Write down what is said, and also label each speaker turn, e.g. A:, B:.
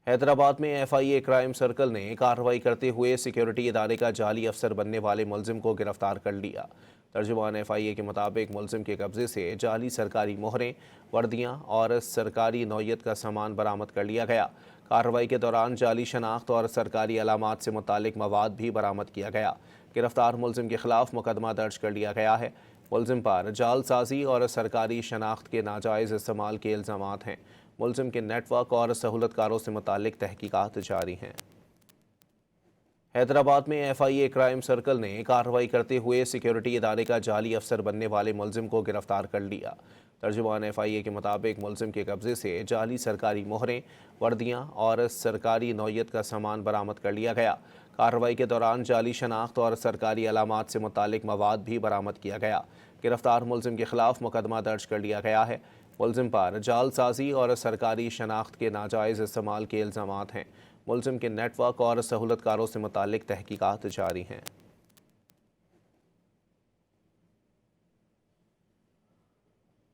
A: हैदराबाद में FIA crime circle ने कार्रवाई करते हुए सिक्योरिटी इदारे का जाली अफसर बनने वाले मुलजिम को गिरफ्तार कर लिया। तर्जुमान FIA के मुताबिक मुलजिम के कब्जे से जाली सरकारी मोहरें, वर्दियां और सरकारी नौयत का सामान बरामद कर लिया गया। कार्रवाई के दौरान जाली शनाख्त और सरकारी अलामात से मुतालिक मवाद भी बरामद किया गया। गिरफ्तार मुलजिम के खिलाफ मुकदमा दर्ज कर लिया गया है। मुलजिम पर जालसाजी और सरकारी शनाख्त के नाजायज़ इस्तेमाल के इल्ज़ामात हैं। मुलजिम के नेटवर्क और सहूलतकारों से मुतालिक तहकीकात जारी हैं। हैदराबाद में FIA क्राइम सर्कल ने कार्रवाई करते हुए सिक्योरिटी इदारे का जाली अफसर बनने वाले मुलजिम को गिरफ्तार कर लिया। तर्जुमान FIA के मुताबिक मुलजिम के कब्जे से जाली सरकारी मोहरें, वर्दियां और सरकारी नौयत का सामान बरामद कर लिया गया। कार्रवाई के दौरान जाली शनाख्त और सरकारी अलामात से मुतालिक मवाद भी बरामद किया गया। गिरफ्तार मुलजिम के खिलाफ मुकदमा दर्ज कर लिया गया है। मुलजिम पर जालसाजी और सरकारी शनाख्त के नाजायज़ इस्तेमाल के इल्ज़ामात हैं। मुलजिम के नेटवर्क और सहूलतकारों से मुतालिक तहकीकात जारी हैं।